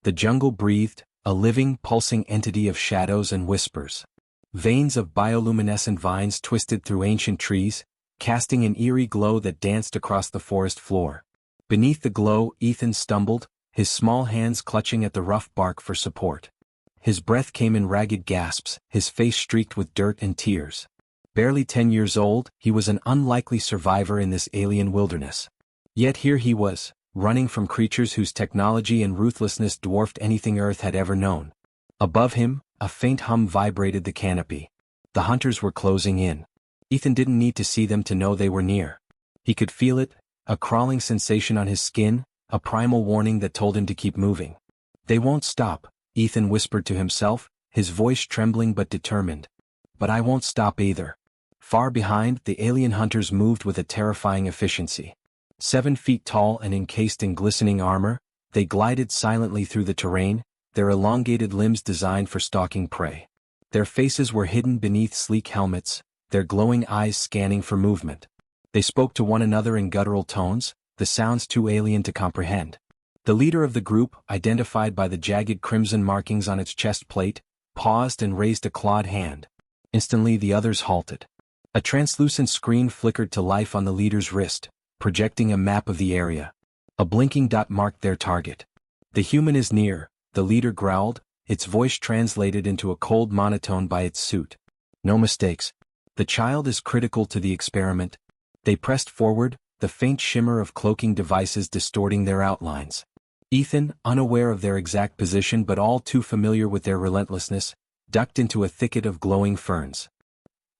The jungle breathed, a living, pulsing entity of shadows and whispers. Veins of bioluminescent vines twisted through ancient trees, casting an eerie glow that danced across the forest floor. Beneath the glow, Ethan stumbled, his small hands clutching at the rough bark for support. His breath came in ragged gasps, his face streaked with dirt and tears. Barely 10 years old, he was an unlikely survivor in this alien wilderness. Yet here he was, running from creatures whose technology and ruthlessness dwarfed anything Earth had ever known. Above him, a faint hum vibrated the canopy. The hunters were closing in. Ethan didn't need to see them to know they were near. He could feel it, a crawling sensation on his skin, a primal warning that told him to keep moving. "They won't stop," Ethan whispered to himself, his voice trembling but determined. "But I won't stop either." Far behind, the alien hunters moved with a terrifying efficiency. 7 feet tall and encased in glistening armor, they glided silently through the terrain, their elongated limbs designed for stalking prey. Their faces were hidden beneath sleek helmets, their glowing eyes scanning for movement. They spoke to one another in guttural tones, the sounds too alien to comprehend. The leader of the group, identified by the jagged crimson markings on its chest plate, paused and raised a clawed hand. Instantly the others halted. A translucent screen flickered to life on the leader's wrist, projecting a map of the area. A blinking dot marked their target. "The human is near," the leader growled, its voice translated into a cold monotone by its suit. "No mistakes. The child is critical to the experiment." They pressed forward, the faint shimmer of cloaking devices distorting their outlines. Ethan, unaware of their exact position but all too familiar with their relentlessness, ducked into a thicket of glowing ferns.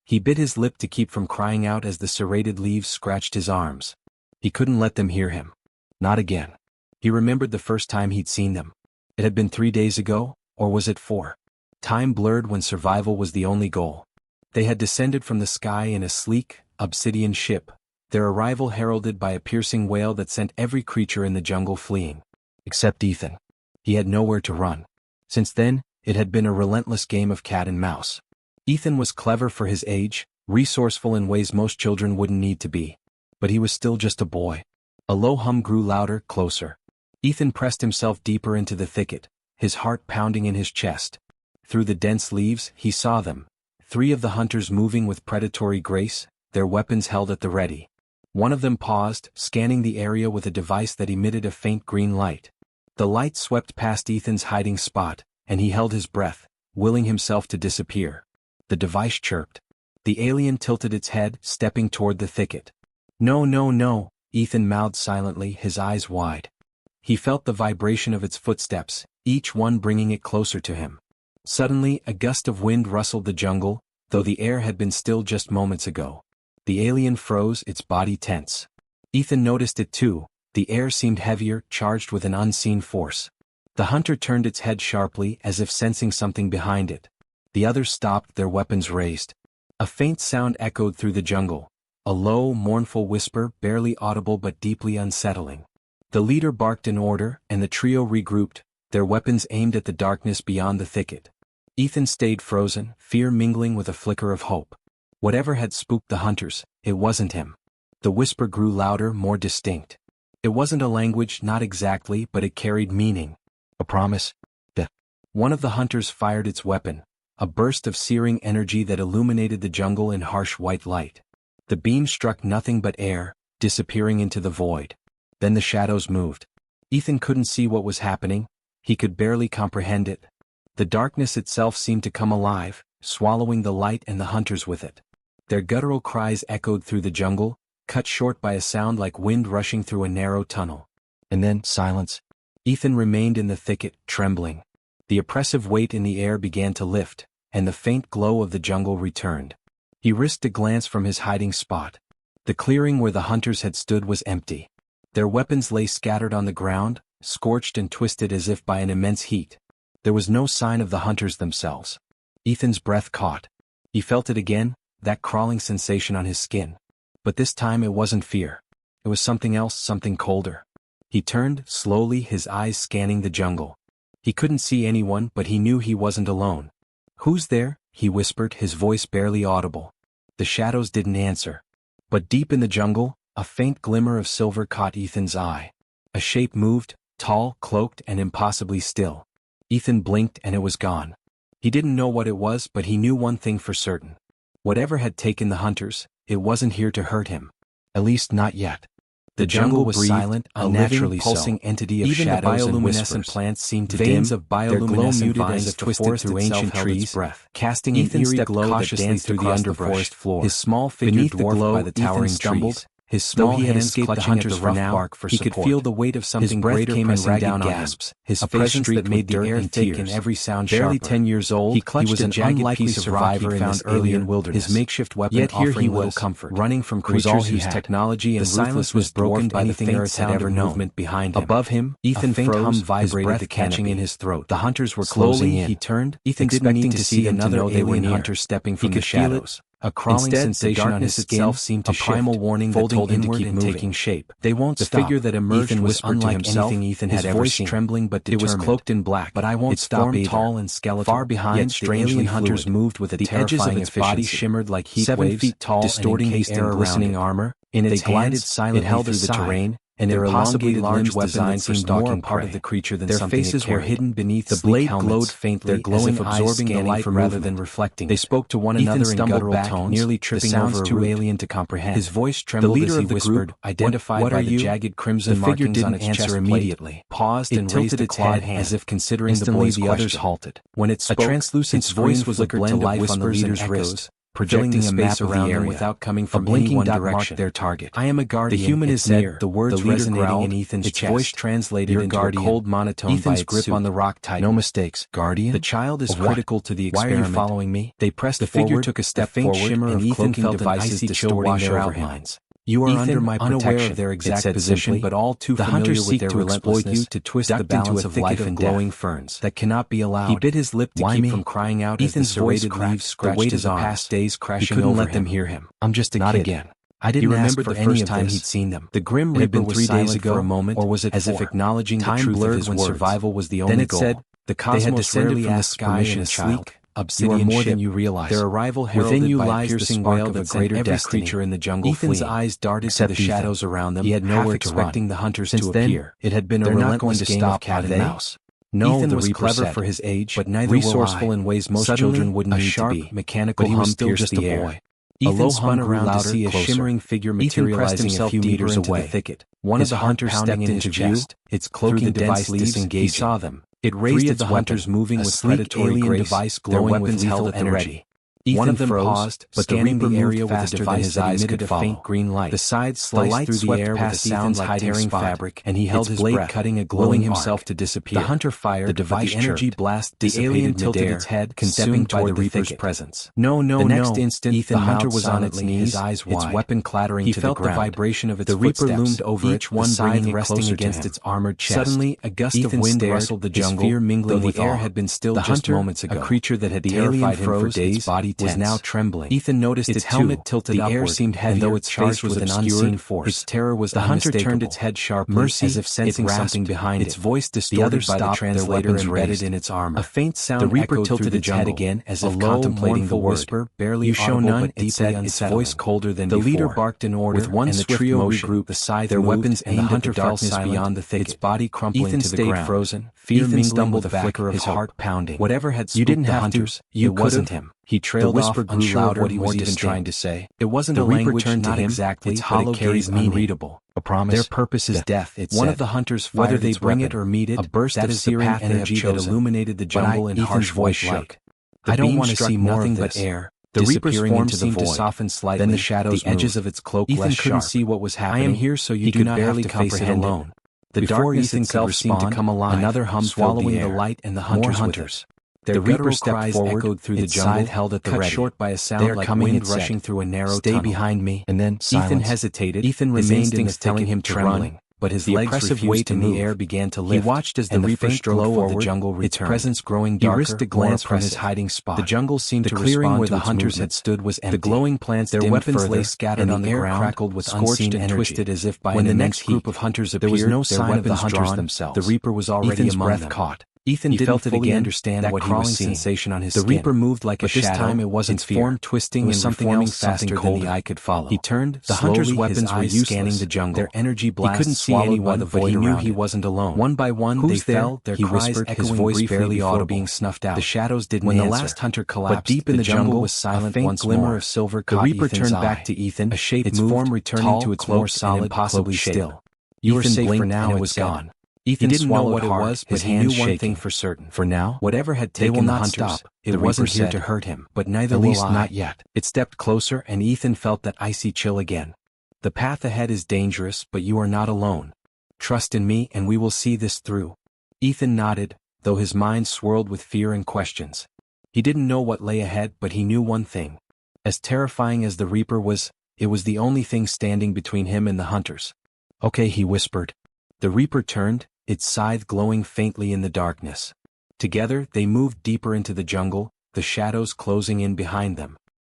He bit his lip to keep from crying out as the serrated leaves scratched his arms. He couldn't let them hear him. Not again. He remembered the first time he'd seen them. It had been 3 days ago, or was it 4? Time blurred when survival was the only goal. They had descended from the sky in a sleek, obsidian ship, their arrival heralded by a piercing wail that sent every creature in the jungle fleeing. Except Ethan. He had nowhere to run. Since then, it had been a relentless game of cat and mouse. Ethan was clever for his age, resourceful in ways most children wouldn't need to be. But he was still just a boy. A low hum grew louder, closer. Ethan pressed himself deeper into the thicket, his heart pounding in his chest. Through the dense leaves, he saw them. 3 of the hunters moving with predatory grace, their weapons held at the ready. One of them paused, scanning the area with a device that emitted a faint green light. The light swept past Ethan's hiding spot, and he held his breath, willing himself to disappear. The device chirped. The alien tilted its head, stepping toward the thicket. "No, no, no," Ethan mouthed silently, his eyes wide. He felt the vibration of its footsteps, each one bringing it closer to him. Suddenly, a gust of wind rustled the jungle, though the air had been still just moments ago. The alien froze, its body tense. Ethan noticed it too. The air seemed heavier, charged with an unseen force. The hunter turned its head sharply, as if sensing something behind it. The others stopped, their weapons raised. A faint sound echoed through the jungle. A low, mournful whisper, barely audible but deeply unsettling. The leader barked an order, and the trio regrouped, their weapons aimed at the darkness beyond the thicket. Ethan stayed frozen, fear mingling with a flicker of hope. Whatever had spooked the hunters, it wasn't him. The whisper grew louder, more distinct. It wasn't a language, not exactly, but it carried meaning. A promise. One of the hunters fired its weapon, a burst of searing energy that illuminated the jungle in harsh white light. The beam struck nothing but air, disappearing into the void. Then the shadows moved. Ethan couldn't see what was happening. He could barely comprehend it. The darkness itself seemed to come alive, swallowing the light and the hunters with it. Their guttural cries echoed through the jungle, cut short by a sound like wind rushing through a narrow tunnel. And then, silence. Ethan remained in the thicket, trembling. The oppressive weight in the air began to lift, and the faint glow of the jungle returned. He risked a glance from his hiding spot. The clearing where the hunters had stood was empty. Their weapons lay scattered on the ground, scorched and twisted as if by an immense heat. There was no sign of the hunters themselves. Ethan's breath caught. He felt it again, that crawling sensation on his skin. But this time it wasn't fear. It was something else, something colder. He turned, slowly, his eyes scanning the jungle. He couldn't see anyone, but he knew he wasn't alone. "Who's there?" he whispered, his voice barely audible. The shadows didn't answer. But deep in the jungle, a faint glimmer of silver caught Ethan's eye. A shape moved, tall, cloaked, and impossibly still. Ethan blinked and it was gone. He didn't know what it was, but he knew one thing for certain. Whatever had taken the hunters, it wasn't here to hurt him. At least not yet. The jungle was silent, unnaturally pulsing entity of even shadows and whispers. Plants seemed to veins dim, of bioluminescent vines as twisted through ancient trees, casting an eerie glow that danced through the underforest floor. His small figure dwarfed by the towering trees. His small hands clutching at the rough bark for support. He could feel the weight of something greater pressing down on him. His presence that made the air thick and every sound sharper. Barely 10 years old, he was an unlikely survivor found early in wilderness. His makeshift weapon yet here he was, comfort, running from creatures whose technology and silence was broken by the faint sound of movement behind him. Above him, Ethan froze, vibrated the catching in his throat. The hunters were closing in. He turned, expecting to see another alien hunter stepping from the shadows. A crawling sensation on his itself seemed to shift, a primal warning that told him to keep moving, taking shape. They won't stop. The figure that emerged was unlike anything Ethan had ever seen. Trembling but determined. It was cloaked in black, but I won't stop either. Tall and skeletal. Far behind, the alien hunters moved with a terrifying efficiency. Body shimmered like heat waves, 7 feet tall, distorting the air around glistening armor. In its hands, it held through the terrain. And their elongated large weapon seemed more part of the creature than something it carried. Their faces were hidden beneath the blade glowed faintly, their glowing eyes absorbing the light rather than reflecting. They spoke to one another in guttural tones, nearly tripping over a too alien to comprehend. His voice trembled as he whispered, identified by the jagged crimson markings on its chest immediately. Paused and raised its head as if considering the boy's question. The others halted. When it spoke, a translucent voice was a blend of life on the leader's wrist, projecting a map around them without coming from any one direction. Their target. I am a guardian. The human is near. The words resonating in Ethan's chest. Its voice translated into a cold monotone. Ethan's grip on the rock tightened. No mistakes. Guardian. The child is critical to the experiment. Why are you following me? They pressed the figure took a step forward, and Ethan felt devices distorting their outlines. You are under my protection, unaware of their exact position, but all too familiar with their relentlessness, to twist the balance of life and glowing ferns. That cannot be allowed. He bit his lip to keep from crying out. Ethan's serrated leaves scratched his arms. Past days crashing over him. He couldn't let them hear him. I'm just a kid. Not again. I didn't ask for any of this. He'd seen them. The Grim Reaper was 3 days ago for a moment, or was it as if acknowledging the truth of his words? Survival was the only goal. Then it said, the cosmos rarely asks permission to sleek. Obsidian you are more than you realize. Their arrival heralded within you lies the spark of a greater destiny. Creature in the jungle Ethan's eyes darted to the shadows around them. He had nowhere to expecting the hunters to appear. It had been a relentless game of cat and mouse. No, Ethan was clever for his age, but neither resourceful in ways most children wouldn't need to be. Mechanical hum still just the air. Ethan spun around to see a shimmering figure materializing a few meters away. The thicket. One of the hunters stepped into view. Its cloaking device disengaged. He saw them. It raised its hunters moving with predatory grace, device glowing with lethal energy. One of them paused, but the Reaper area with a device his eyes could follow. Faint green light. The sides sliced through the air with a sound like tearing fabric, and he held his blade cutting a glowing himself to disappear. The hunter fired, the device energy blast dissipated. The alien tilted its head, consumed by the Reaper's presence. No. The next instant, the hunter was on its knees, his eyes wide, its weapon clattering to the ground. He felt the vibration of its footsteps. The Reaper loomed over each one, bringing it closer against its armored chest. Suddenly, a gust of wind rustled the jungle, fear mingling with air had been still just moments ago. A creature that had terrified him for days was now trembling. Ethan noticed its helmet tilted upward. The air seemed heavy, though its face was an unseen force. Its terror was unmistakable. The hunter turned its head sharply, as if sensing something behind it. Its voice distorted by the translator embedded in its armor. A faint sound. The Reaper tilted its head again, as if contemplating the whisper. Barely you show none, it said, its voice colder than before. The leader barked in order, with one and the trio regrouped. The scythe their weapons aimed at the darkness beyond the thicket. Its body crumpling to the ground. Frozen. Fear mingling with a flicker of his heart pounding. Whatever had spooked the hunters, it wasn't him. He trailed off, unsure of what he was even trying to say. It wasn't a language, not exactly, its hollow gaze unreadable. A promise. Their purpose is death, it said. One of the hunters fired whether they bring it or meet it, a burst of searing energy that illuminated the jungle and harsh voice shook. I don't want to see nothing but air. The Reaper's form seemed to soften slightly. Then the shadows, the edges of its cloak less sharp. Ethan couldn't see what was happening. I am here so you do not have to face it alone. The darkness itself seemed to come alive. Another hum swallowing the light and the hunters. The Reaper stepped forward, echoed through the jungle, held at the ready. Short by a sound like wind rushing through a narrow tunnel. Stay behind me. And then Ethan hesitated. Ethan remained in the telling him to run, but his legs refused weight to move. In the air began to lift. He watched as the Reaper strode forward, the jungle returned. Its presence growing darker. He risked a glance from his hiding spot. The jungle seemed to respond where the hunters had stood was empty. The glowing plants, their weapons lay scattered on the ground, crackled with scorched and twisted as if by an immense group of hunters appeared. There was no sign of the hunters themselves. The Reaper was already among them. Caught. Ethan didn't fully understand that what he crawling was seeing. sensation on his The skin. Reaper moved like a shadow. This time it wasn't its fear. form twisting It was and something reforming else, faster something than colder. the eye could follow. He turned. The hunter's Slowly, weapons his were eyes useless. scanning the jungle. Their energy He blasts couldn't see swallowed anyone, by the but void he knew around he him. wasn't alone. One by one, "Who's they there?" fell, their he cries whispered, his echoing voice briefly barely before audible. being snuffed out. The shadows didn't When the answer. last hunter collapsed, But deep in the jungle was silent a faint once glimmer more. of silver The caught Reaper Ethan's turned eye. back to Ethan, A shape its moved, form returning tall, to its cloaked, more and solid, impossibly cloaked shape. still. You were Ethan safe for blinked now, and it it was said. gone. He Ethan didn't know swallowed what it hard, was, but his he knew hands one shaking. thing for certain. For now, Whatever had they will taken the not hunters, stop. the It wasn't Reaper here said, to hurt him, but neither at will least I. not yet. It stepped closer, and Ethan felt that icy chill again. The path ahead is dangerous, but you are not alone. Trust in me, and we will see this through. Ethan nodded, though his mind swirled with fear and questions. He didn't know what lay ahead, but he knew one thing. As terrifying as the Reaper was, it was the only thing standing between him and the hunters. "Okay," he whispered. The Reaper turned, its scythe glowing faintly in the darkness. Together, they moved deeper into the jungle, the shadows closing in behind them.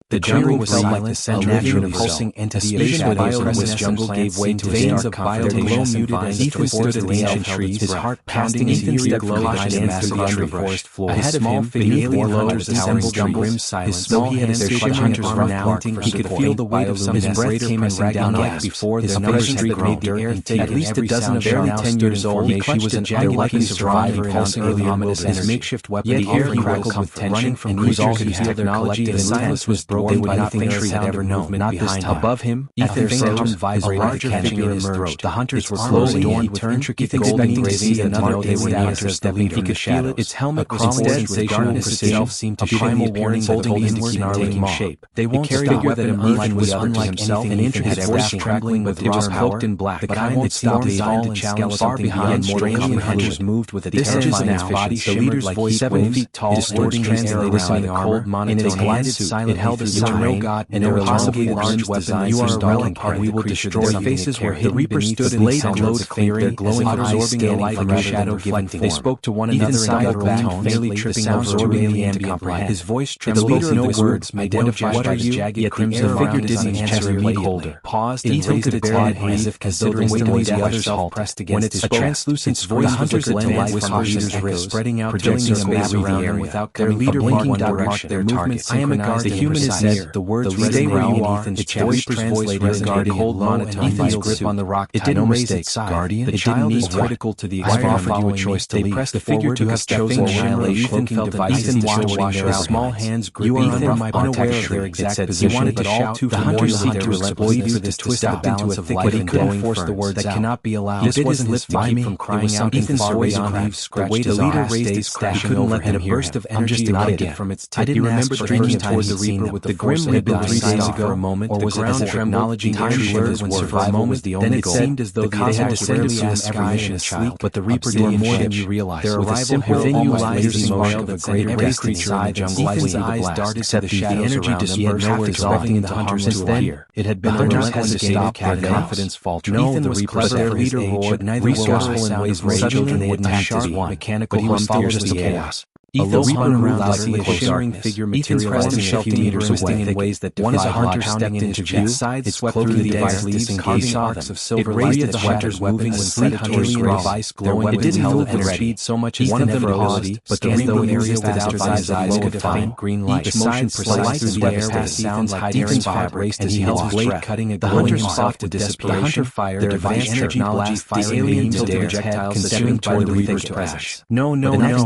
The jungle was felt silent, like the a center living, of the pulsing zone. entity A of vision with shadows in this bioluminescent jungle plants gave way seemed to to his veins dark of confrontation. bioluminescent vines Ethan stood at the ancient trees, his heart pounding his in eerie eerie glow glow behind behind the the massive massive underbrush. forest floor. Ahead of Small him, figure beneath alien hunters hunters assembled assembled in grim grim silence. His small hands Their clutching hunters at were armor now mounting. He could feel the weight of some his breath breath came pressing pressing down down like before. His presence presence had made made the the earth earth take at least a dozen of barely them 10 years old. He was an jagged like a piece of rock survivor and in an earlier ominous his energy. makeshift weapon. Yet The air he crackled with tension, running from and creatures creatures whose whose technology and silence was broken they would by not the think faint had ever known. movement Not above him, at their center, a larger figure emerged. The hunters were slowly adorned with intricate gold engravings that marked they were near to stepping from the shadows. Its helmet was crawling sensation with precision, seemed to primal warning holding inward and taking shape. They won't figure that emerged was unlike anything and intricate his voice trembling with raw cloaked in black, the kind that seemed designed to challenge far behind alien hunters moved with a terrifying efficiency. The leader's voice 7 feet tall, distorting translated by the cold monotone. In its glided suit, it held a no god and no possibly large weapon. You are a relic, and we will destroy their faces where the Reaper stood. The blade glowed clearing, their glowing eyes absorbing the light from shadow reflecting. They spoke to one another in guttural tones, nearly tripping over the ambient light. His voice trembled. The leader of the words identified by the jagged crimson figure didn't answer immediately. Paused and raised its head as if considering waiting the others pressed against his translucent voice. The hunters advanced with cautious echoes, spreading out projecting space around him without their leader blinking direction. Their movements synchronized. The human is near. The words stay where you are. Its chest translated into cold monotone. Ethan's grip on the rock. It didn't raise its side. Guardian. The child is critical to the experiment. They pressed the figure to have chosen annihilation. Ethan felt Ethan watching their small hands grip. You are unaware of their exact position. He wanted to shout. The hunters seek to exploit for this to step into a thicket, but he couldn't force the words that cannot be allowed. This wasn't his fight from crying out. Ethan's voice scratched. The leader raised his staff. Couldn't let them hear him. I'm just ignited from its tip. I didn't remember the first time toward the Reaper with the grim Reaper 3 days ago. For a moment, or was it as if acknowledging every word when survival was the only goal? Then it seemed as though they had descended to every mission sleep, but the Reaper did more than you realize. Their arrival within you lies the motion of a greater creature in the jungle. Ethan's eyes darted to the shadows around them, but nowhere dissolving into hunters to appear. It had been a relentless game, their confidence faltered. Ethan was clever, their leader roared, neither resourceful in ways rage. Suddenly they attacked as one, mechanical hum fierce the chaos. Ethan spun around like a shimmering figure materializing a few meters away in ways that defied logic. One as a hunter stepped into view, its swept through the dense leaves and carving arcs of silver raised its hunters moving with predatory device glowing. It didn't move with speed so much as one of them paused, but the Reaper moved faster than his eyes could find green light. The light swept through the air with sounds like Ethan's heart raced as he held his breath. Cutting a glowing sought to desperation. The hunter fired their advanced technology firing beams to projectiles consumed toward the Reaper's presence. No,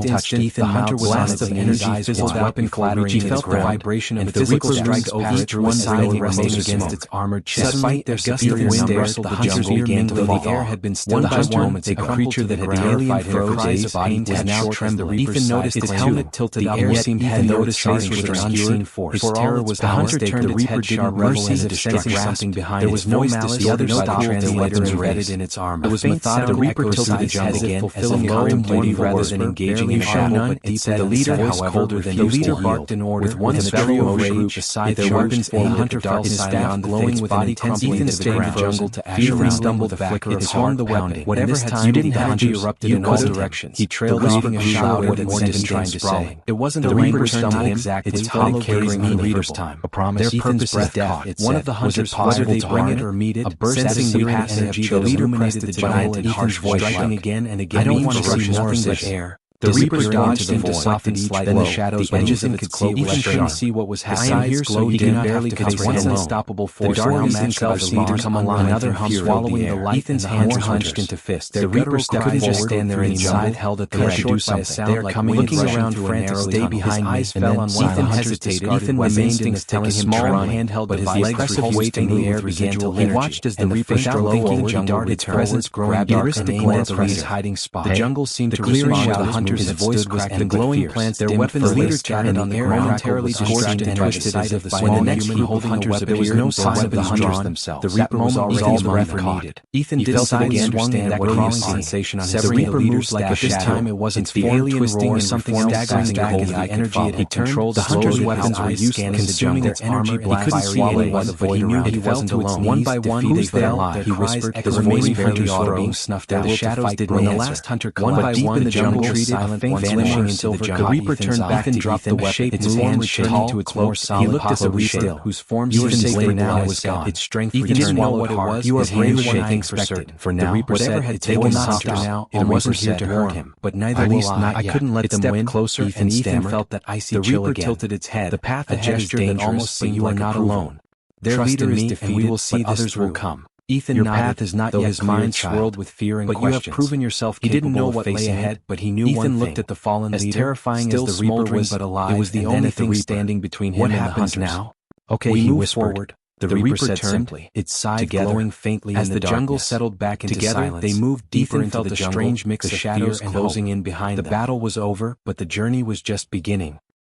touched Ethan. The hunter was on its knees. Eyes fizzled out before reaching the ground. The vibration of the Reaper strikes over each one side resting against its armored chest. Despite their superior numbers, the hunters began to fall. The air had been still one by one. A creature that had terrified him for days was now trembling. Ethan noticed its helmet tilted up, yet Ethan noticed face was an unseen force. His terror was the hunter turned its head sharp, mercies of sensing something behind. There was no malice. The other stopped. Translators embedded in its armor. It was methodical. The Reaper tilted its head again, fulfilling low and weighty rather than engaging in battle. But the leader, however, the leader barked an order with one bellow of rage. Beside their weapons, a hunter felt his staff glowing with an intense Ethan stayed the jungle to ash. Ethan stumbled back. It swung the weapon. Whatever had time the hunter erupted in all directions. He trailed off a shout more than sentence trying to say. It wasn't the Reaper stumbled exactly. Its hollow carrying the Reaper's time. A promise. Their purpose is death. One of the hunters, whether they bring it or meet it, a burst of searing energy that illuminated the jungle and Ethan's voice striking again and again. I don't want to see more of this air. The Reaper dodged and deflected each blow. The shadows edges of its cloak Ethan couldn't see what was happening. The iron glowed dim barely could face once unstoppable force. The darkness themselves seemed to come alive. Another hum swallowing the light. Ethan's hands clenched into fists. The Reaper couldn't just stand there anymore. Held at the red to do something. They are coming, looking around frantically. Stay behind me. His eyes fell on Ethan hesitated. Ethan remained in telling him small handheld, but his oppressive weight in the air began to lift. He watched as the Reaper strode forward. He darted its presence growing dark and aimed at the Reaper's hiding spot. The jungle seemed to respond to the hunters' voice cracked and glowing plants. Their weapons leader chatted on the air, momentarily scorched and twisted as if the small human holding a weapon. There was no sign of the hunters themselves. The Reaper was already all the breath needed. Ethan did suddenly understand that crawling sensation on his the Reaper moved like a this time it wasn't the alien twisting or something staggering back as the energy it had controlled. The hunter's weapons were used, consuming its energy. He couldn't see anyone, but he knew he wasn't alone. One by one, who's there? He whispered. The remaining hunters were being snuffed out. The shadows did when the last hunter one by one the jungle treated a faint vanishing into the jungle. The Reaper turned back and dropped the weapon. Its hand returning to its more solid. He looked at the Reaper, whose form seemed safer now was gone. Its strength returned. Ethan know what it was. You are braver than I expected. For now, the Reaper said, "They will not stop now. It wasn't here to hurt him, but neither will I. I couldn't let them win." Closer, and Ethan felt that icy chill again. The Reaper tilted its head. The path ahead is dangerous, but you are not alone. Their leader is defeated, and we will see others will come. Ethan nodded, path is not though yet his mind swirled with fear and questions. But you have proven yourself capable. He didn't know what lay ahead, but he knew one thing. Ethan looked at the fallen leader, as terrifying as the Reaper was, but alive. It was the only thing standing between him and the hunters. Now? Okay, he whispered. Forward. The Reaper said simply, its side glowing faintly as the jungle settled back into silence. They moved deeper into the strange mix of shadows closing in behind them. The battle was over, but the journey was just beginning.